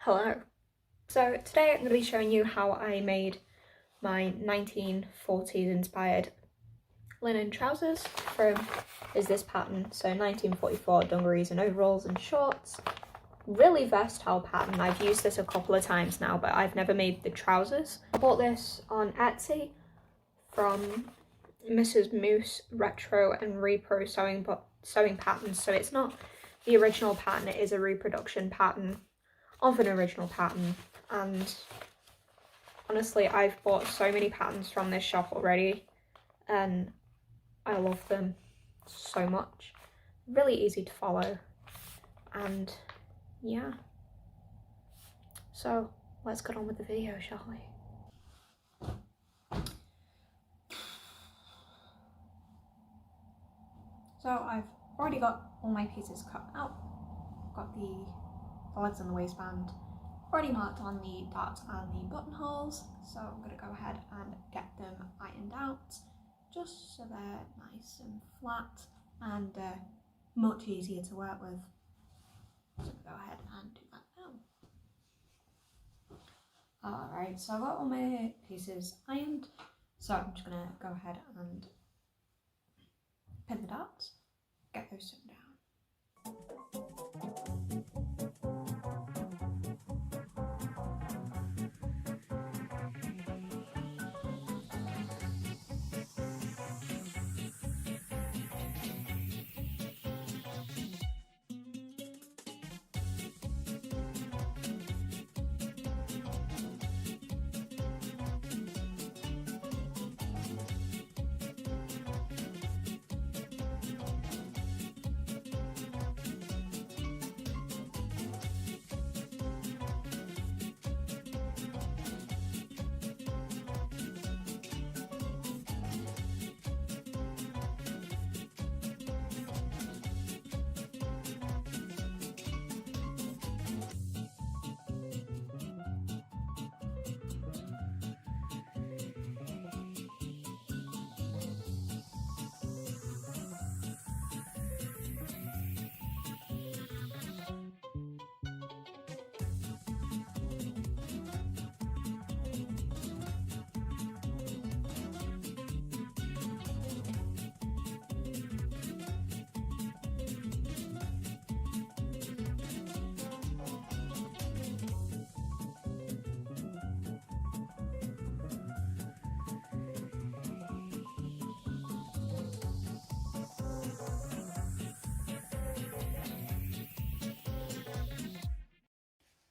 Hello. So today I'm going to be showing you how I made my 1940s inspired linen trousers from this pattern. So 1944 dungarees and overalls and shorts. Really versatile pattern. I've used this a couple of times now, but I've never made the trousers. I bought this on Etsy from Mrs. Moose Retro and Repro sewing patterns. So it's not the original pattern, it is a reproduction pattern of an original pattern. And honestly, I've bought so many patterns from this shop already and I love them so much. Really easy to follow, and yeah, so let's get on with the video, shall we? So I've already got all my pieces cut out. Got the legs and the waistband already marked on the darts and the buttonholes, so I'm going to go ahead and get them ironed out just so they're nice and flat and much easier to work with. So go ahead and do that now. Alright, so I've got all my pieces ironed, so I'm just going to go ahead and pin the darts, get those sewn down.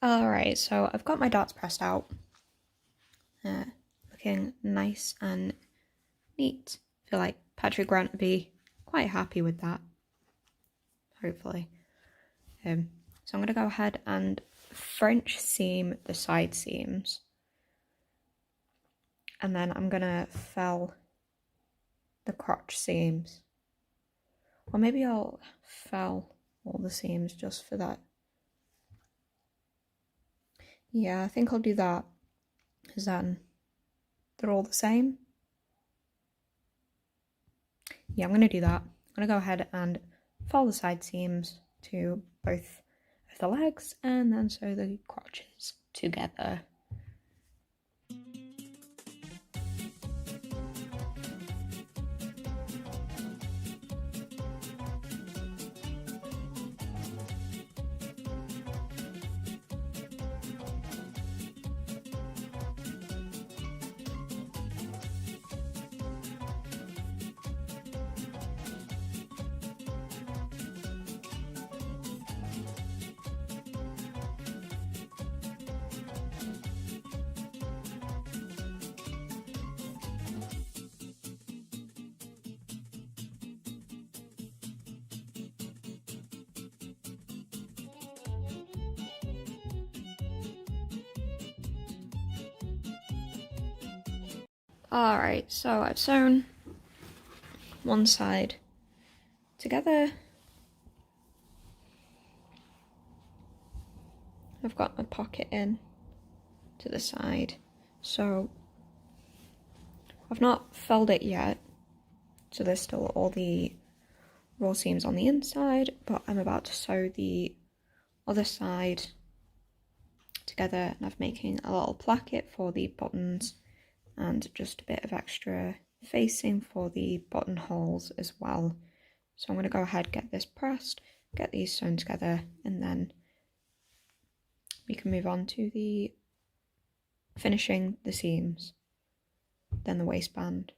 Alright, so I've got my darts pressed out, looking nice and neat. I feel like Patrick Grant would be quite happy with that, hopefully. So I'm going to go ahead and French seam the side seams, and then I'm going to fell the crotch seams, or maybe I'll fell all the seams just for that. Yeah, I think I'll do that, because then they're all the same. Yeah, I'm going to do that. I'm going to go ahead and follow the side seams to both of the legs and then sew the crotches together. Alright, so I've sewn one side together. I've got my pocket in to the side, so I've not felled it yet, so there's still all the raw seams on the inside, but I'm about to sew the other side together, and I've making a little placket for the buttons and just a bit of extra facing for the buttonholes as well. So I'm going to go ahead, get this pressed, get these sewn together, and then we can move on to the finishing the seams, then the waistband.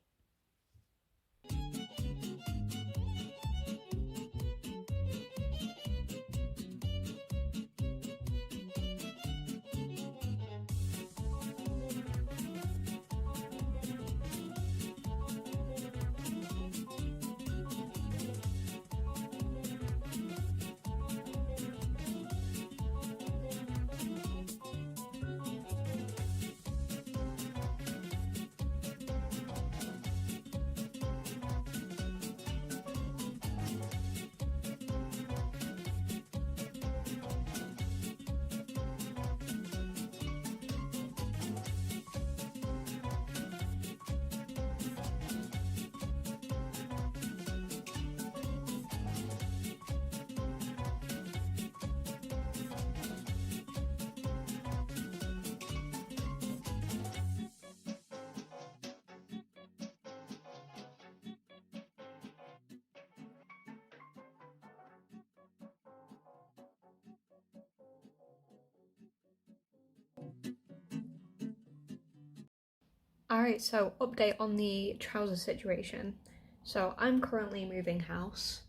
Alright, so update on the trousers situation. So I'm currently moving house,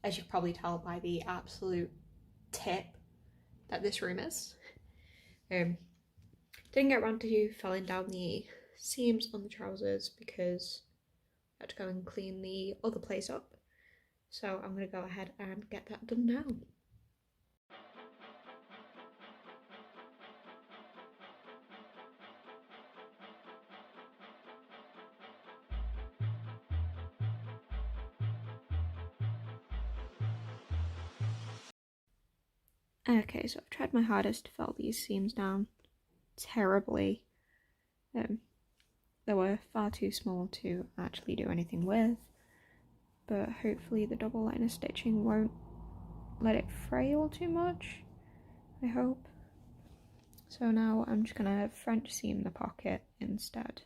as you can probably tell by the absolute tip that this room is. Didn't get around to felling down the seams on the trousers because I had to go and clean the other place up. So I'm going to go ahead and get that done now. Okay, so I've tried my hardest to fell these seams down terribly. They were far too small to actually do anything with, but hopefully the double liner stitching won't let it fray all too much, I hope. So now I'm just gonna French seam the pocket instead.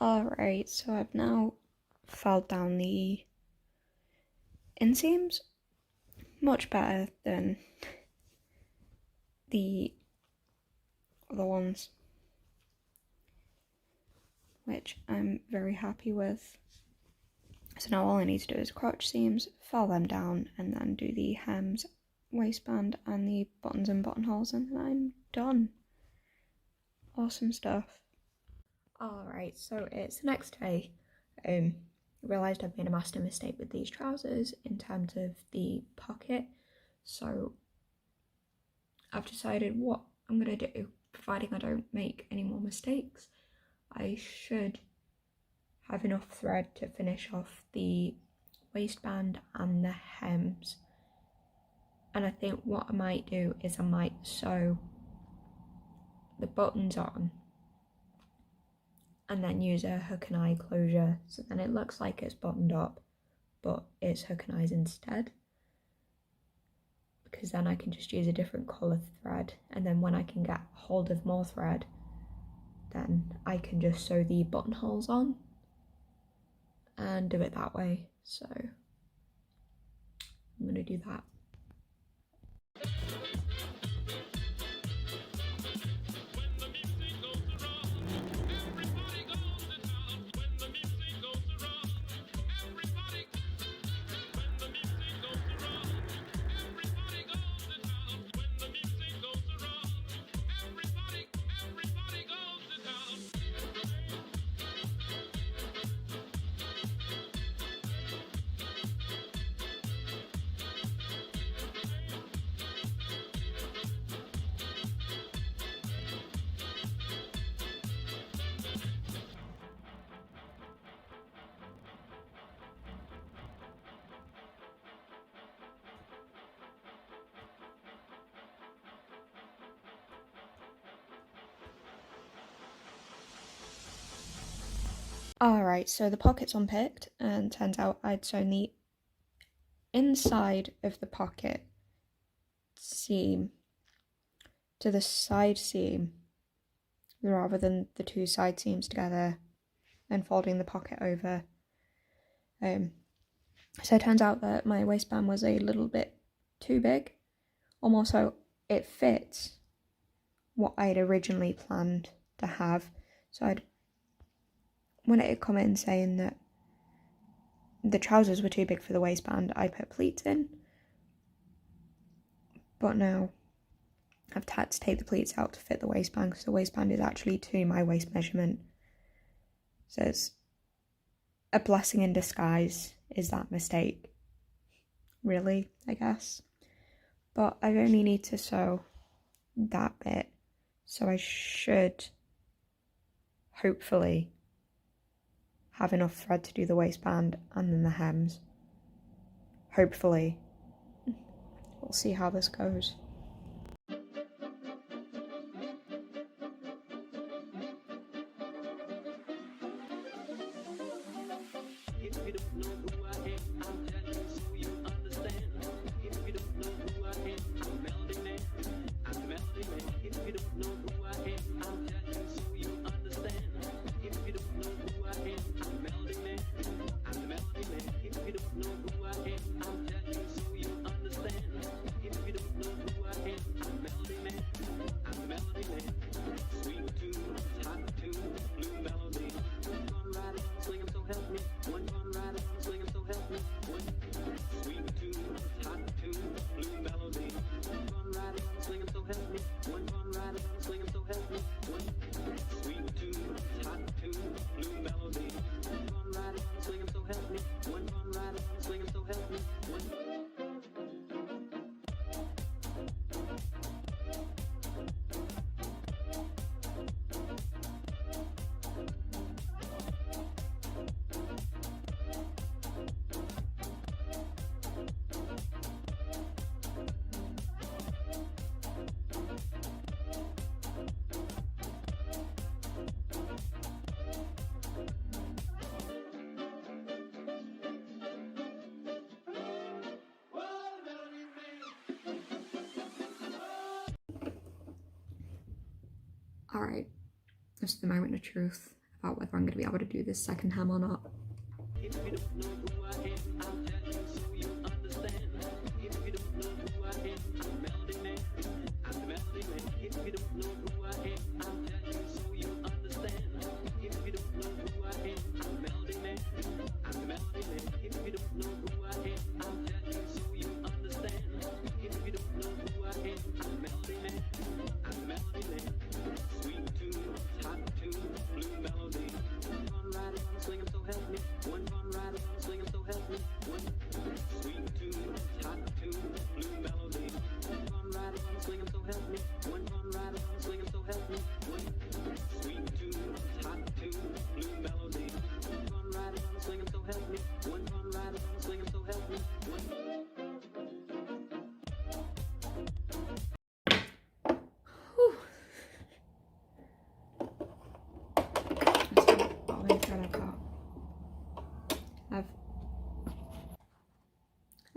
Alright, so I've now filed down the inseams, much better than the other ones, which I'm very happy with. So now all I need to do is crotch seams, file them down, and then do the hems, waistband, and the buttons and buttonholes, and then I'm done. Awesome stuff. Alright, so it's the next day. I realised I've made a master mistake with these trousers in terms of the pocket, so I've decided what I'm going to do, providing I don't make any more mistakes. I should have enough thread to finish off the waistband and the hems, and I think what I might do is I might sew the buttons on and then use a hook and eye closure, so then it looks like it's buttoned up, but it's hook and eyes instead. Because then I can just use a different colour thread, and then when I can get hold of more thread, then I can just sew the buttonholes on and do it that way. So I'm going to do that. Alright, so the pocket's unpicked, and turns out I'd sewn the inside of the pocket seam to the side seam rather than the two side seams together and folding the pocket over. So it turns out that my waistband was a little bit too big, almost so it fits what I'd originally planned to have. So when it had come in saying that the trousers were too big for the waistband, I put pleats in. But now I've had to take the pleats out to fit the waistband, because the waistband is actually to my waist measurement. So it's a blessing in disguise, is that mistake. Really, I guess. But I only need to sew that bit, so I should hopefully have enough thread to do the waistband and then the hems. Hopefully. We'll see how this goes. Alright, this is the moment of truth about whether I'm going to be able to do this second hem or not.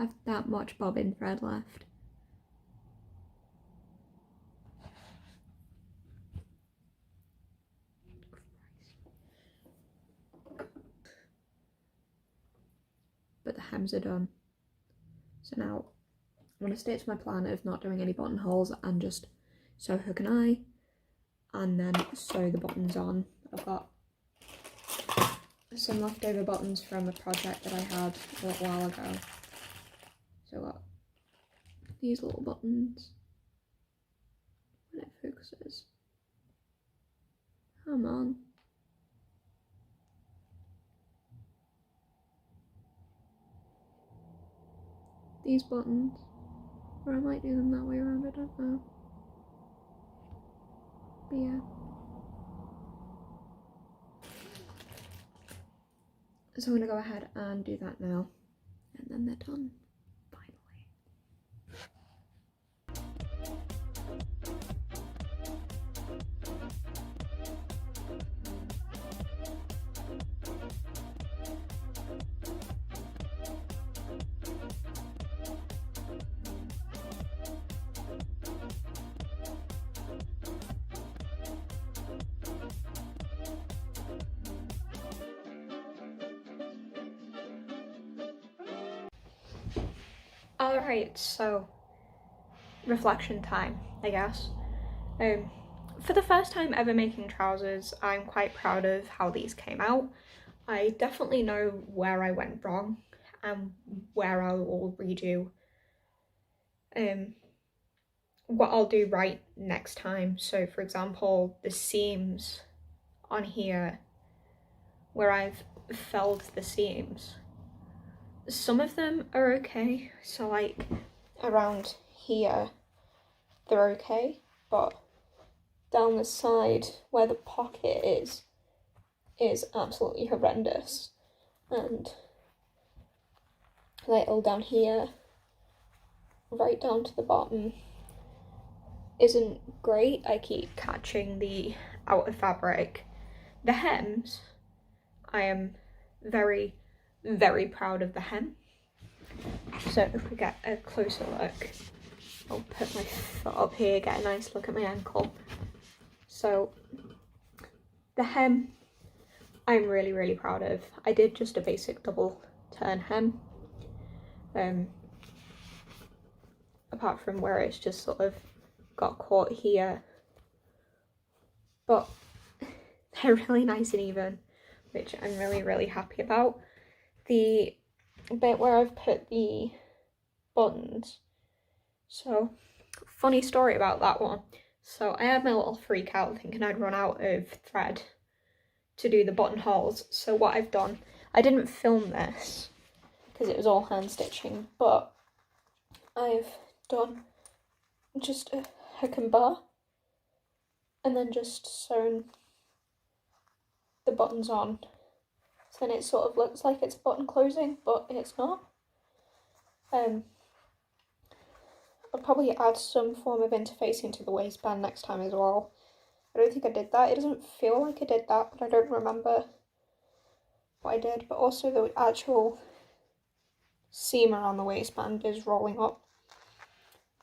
have that much bobbin thread left. But the hems are done. So now I'm going to stick to my plan of not doing any buttonholes and just sew hook and eye and then sew the buttons on. I've got some leftover buttons from a project that I had a little while ago. So I've got these little buttons. When it focuses. Come on. These buttons. Or I might do them that way around, I don't know. But yeah. So I'm going to go ahead and do that now. And then they're done. Finally. Alright, so reflection time, I guess. For the first time ever making trousers, I'm quite proud of how these came out. I definitely know where I went wrong and where I will redo what I'll do right next time. So for example, the seams on here where I've felled the seams, some of them are okay, so like around here they're okay, but down the side where the pocket is absolutely horrendous, and like all down here right down to the bottom isn't great. I keep catching the outer fabric. The hems, I am very, very proud of the hem. So if we get a closer look, I'll put my foot up here, get a nice look at my ankle. So the hem, I'm really, really proud of. I did just a basic double turn hem. Apart from where it's just sort of got caught here. But they're really nice and even, which I'm really, really happy about. The bit where I've put the buttons, so funny story about that one. So I had my little freak out thinking I'd run out of thread to do the buttonholes. So what I've done, I didn't film this because it was all hand stitching, but I've done just a hook and bar and then just sewn the buttons on. So then it sort of looks like it's button closing, but it's not. I'll probably add some form of interfacing to the waistband next time as well. I don't think I did that. It doesn't feel like I did that, but I don't remember what I did. But also the actual seam around the waistband is rolling up.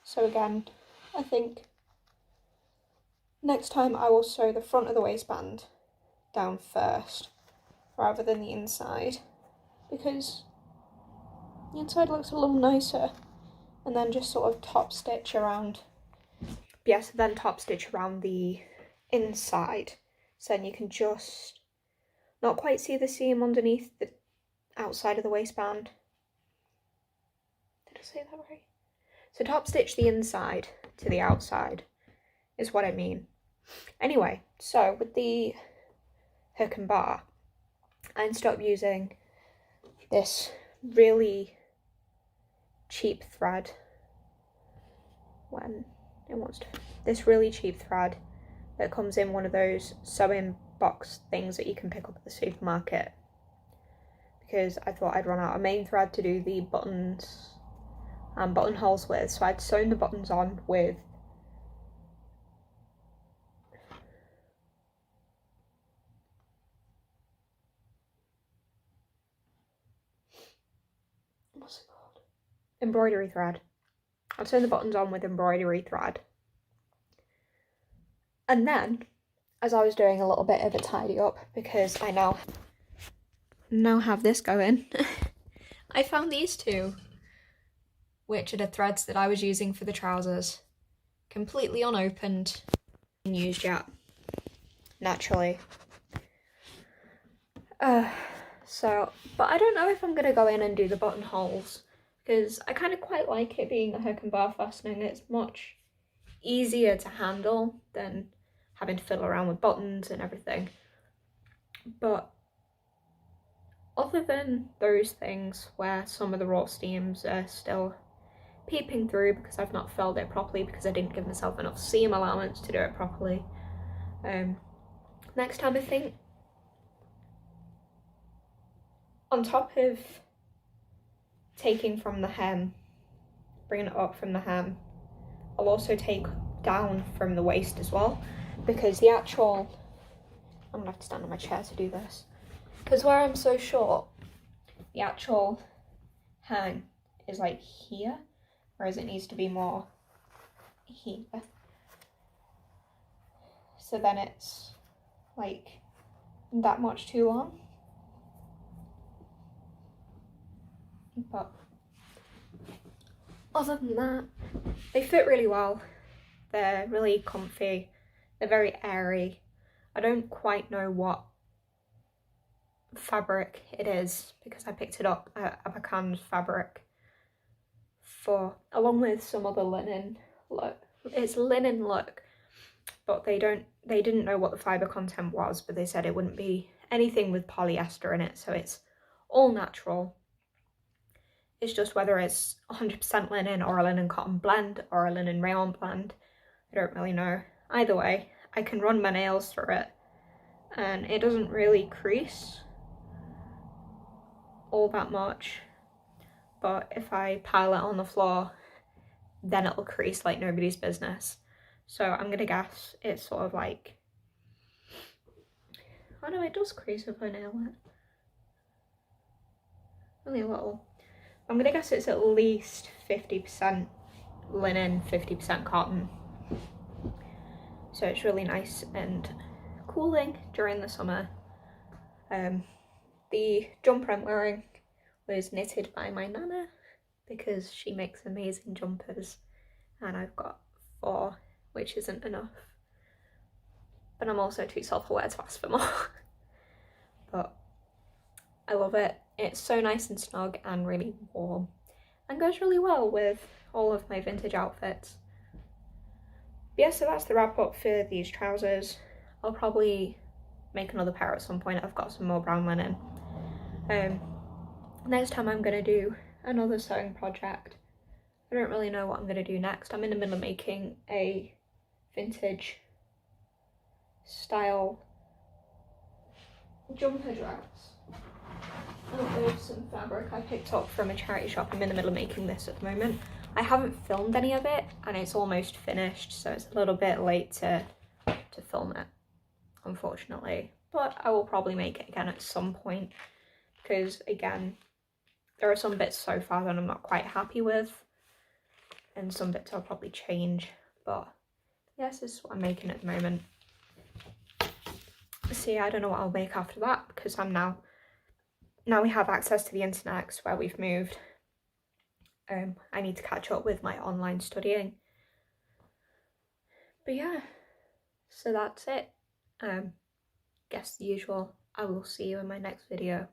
So again, I think next time I will sew the front of the waistband down first rather than the inside, because the inside looks a little nicer, and then just sort of top stitch around. Yes, then top stitch around the inside, so then you can just not quite see the seam underneath the outside of the waistband. Did I say that right? So top stitch the inside to the outside is what I mean. Anyway, so with the hook and bar, I ended up using this really cheap thread when it wants to. This really cheap thread that comes in one of those sewing box things that you can pick up at the supermarket, because I thought I'd run out of main thread to do the buttons and buttonholes with, so I'd sewn the buttons on with what's it called? embroidery thread. I'll turn the buttons on with embroidery thread. And then, as I was doing a little bit of a tidy up, because I now have this going, I found these two, which are the threads that I was using for the trousers, completely unopened and used yet, naturally. But I don't know if I'm going to go in and do the buttonholes, because I kind of quite like it being a hook and bar fastening. It's much easier to handle than having to fiddle around with buttons and everything. But other than those things where some of the raw steams are still peeping through because I've not filled it properly because I didn't give myself enough seam allowance to do it properly, next time I think, on top of taking from the hem, bringing it up from the hem, I'll also take down from the waist as well, because the actual, I'm gonna have to stand on my chair to do this, because where I'm so short, the actual hang is like here, whereas it needs to be more here. So then it's like that much too long. But other than that, they fit really well. They're really comfy. They're very airy. I don't quite know what fabric it is because I picked it up at Abercann's fabric along with some other linen look. It's linen look, but they didn't know what the fibre content was, but they said it wouldn't be anything with polyester in it, so it's all natural. It's just whether it's 100% linen or a linen cotton blend or a linen rayon blend, I don't really know. Either way, I can run my nails through it and it doesn't really crease all that much, but if I pile it on the floor, then it'll crease like nobody's business. So I'm gonna guess it's sort of like, oh no, it does crease if I nail it. Only a little. I'm gonna guess it's at least 50% linen, 50% cotton. So it's really nice and cooling during the summer. The jumper I'm wearing was knitted by my nana because she makes amazing jumpers, and I've got 4, which isn't enough. But I'm also too self-aware to ask for more. But I love it. It's so nice and snug and really warm and goes really well with all of my vintage outfits. But yeah, so that's the wrap up for these trousers. I'll probably make another pair at some point. I've got some more brown linen. Next time I'm gonna do another sewing project. I don't really know what I'm gonna do next. I'm in the middle of making a vintage style jumper dress out of some fabric I picked up from a charity shop. I'm in the middle of making this at the moment. I haven't filmed any of it and it's almost finished, so it's a little bit late to film it, unfortunately. But I will probably make it again at some point, because again, there are some bits so far that I'm not quite happy with, and some bits I'll probably change. But yes, this is what I'm making at the moment. See, I don't know what I'll make after that, because I'm now we have access to the internet where we've moved. I need to catch up with my online studying. But yeah, so that's it. Guess the usual. I will see you in my next video.